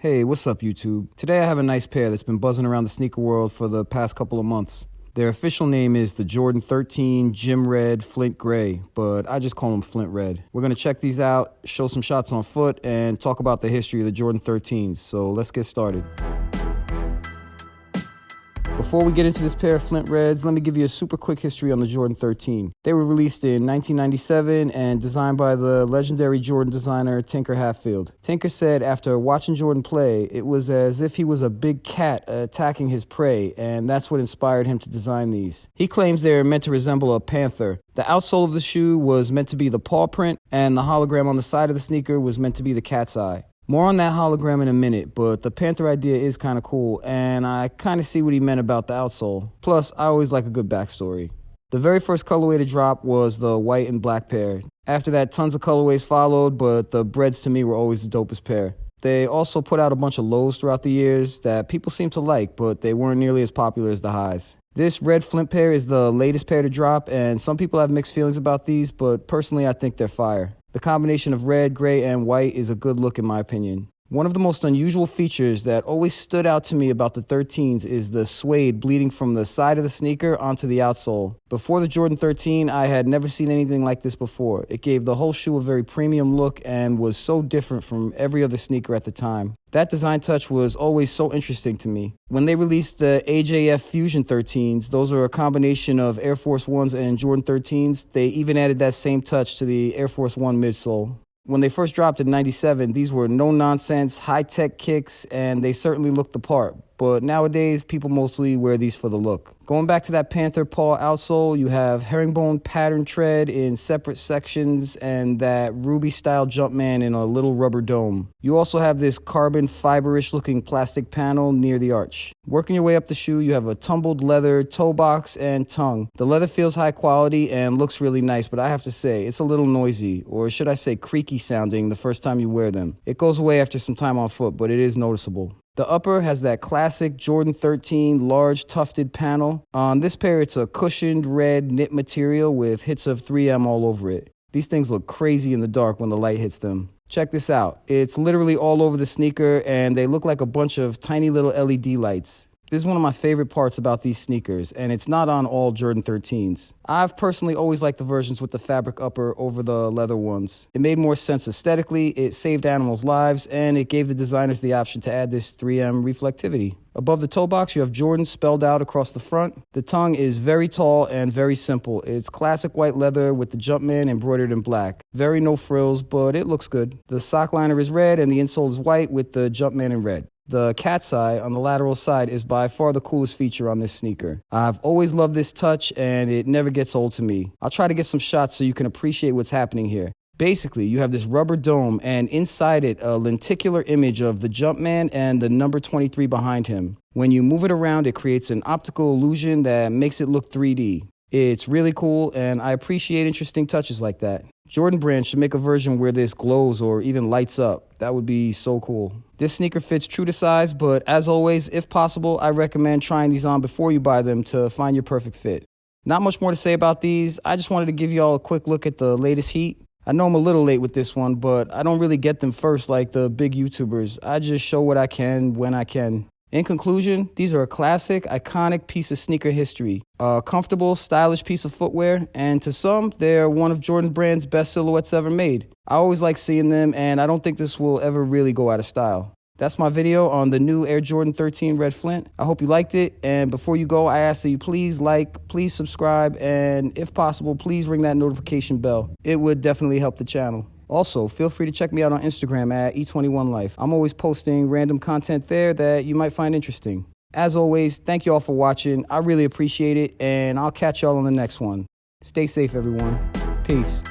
Hey, what's up YouTube? Today I have a nice pair that's been buzzing around the sneaker world for the past couple of months. Their official name is the Jordan 13 Gym Red Flint Gray, but I just call them Flint Red. We're going to check these out, show some shots on foot, and talk about the history of the Jordan 13s, so let's get started. Before we get into this pair of Flint Reds, let me give you a super quick history on the Jordan 13. They were released in 1997 and designed by the legendary Jordan designer Tinker Hatfield. Tinker said after watching Jordan play, it was as if he was a big cat attacking his prey, and that's what inspired him to design these. He claims they're meant to resemble a panther. The outsole of the shoe was meant to be the paw print, and the hologram on the side of the sneaker was meant to be the cat's eye. More on that hologram in a minute, but the Panther idea is kind of cool, and I kind of see what he meant about the outsole. Plus, I always like a good backstory. The very first colorway to drop was the white and black pair. After that, tons of colorways followed, but the Breads to me were always the dopest pair. They also put out a bunch of lows throughout the years that people seem to like, but they weren't nearly as popular as the highs. This red Flint pair is the latest pair to drop, and some people have mixed feelings about these, but personally I think they're fire. The combination of red, gray, and white is a good look in my opinion. One of the most unusual features that always stood out to me about the 13s is the suede bleeding from the side of the sneaker onto the outsole. Before the Jordan 13, I had never seen anything like this before. It gave the whole shoe a very premium look and was so different from every other sneaker at the time. That design touch was always so interesting to me. When they released the AJF Fusion 13s, those are a combination of Air Force 1s and Jordan 13s. They even added that same touch to the Air Force 1 midsole. When they first dropped in '97, these were no-nonsense, high-tech kicks, and they certainly looked the part. But nowadays, people mostly wear these for the look. Going back to that Panther paw outsole, you have herringbone pattern tread in separate sections and that ruby-style Jumpman in a little rubber dome. You also have this carbon fiber-ish looking plastic panel near the arch. Working your way up the shoe, you have a tumbled leather toe box and tongue. The leather feels high quality and looks really nice, but I have to say, it's a little noisy, or should I say creaky sounding the first time you wear them. It goes away after some time on foot, but it is noticeable. The upper has that classic Jordan 13 large tufted panel. On this pair, it's a cushioned red knit material with hits of 3M all over it. These things look crazy in the dark when the light hits them. Check this out. It's literally all over the sneaker, and they look like a bunch of tiny little LED lights. This is one of my favorite parts about these sneakers, and it's not on all Jordan 13s. I've personally always liked the versions with the fabric upper over the leather ones. It made more sense aesthetically, it saved animals' lives, and it gave the designers the option to add this 3M reflectivity. Above the toe box, you have Jordan spelled out across the front. The tongue is very tall and very simple. It's classic white leather with the Jumpman embroidered in black. Very no frills, but it looks good. The sock liner is red and the insole is white with the Jumpman in red. The cat's eye on the lateral side is by far the coolest feature on this sneaker. I've always loved this touch and it never gets old to me. I'll try to get some shots so you can appreciate what's happening here. Basically, you have this rubber dome and inside it a lenticular image of the Jumpman and the number 23 behind him. When you move it around, it creates an optical illusion that makes it look 3D. It's really cool and I appreciate interesting touches like that. Jordan brand should make a version where this glows or even lights up. That would be so cool. This sneaker fits true to size, but as always, if possible, I recommend trying these on before you buy them to find your perfect fit. Not much more to say about these. I just wanted to give you all a quick look at the latest heat. I know I'm a little late with this one, but I don't really get them first like the big YouTubers. I just show what I can when I can. In conclusion, these are a classic, iconic piece of sneaker history. A comfortable, stylish piece of footwear, and to some, they're one of Jordan Brand's best silhouettes ever made. I always like seeing them, and I don't think this will ever really go out of style. That's my video on the new Air Jordan 13 Red Flint. I hope you liked it, and before you go, I ask that you please like, please subscribe, and if possible, please ring that notification bell. It would definitely help the channel. Also, feel free to check me out on Instagram at E21Life. I'm always posting random content there that you might find interesting. As always, thank you all for watching. I really appreciate it, and I'll catch y'all on the next one. Stay safe, everyone. Peace.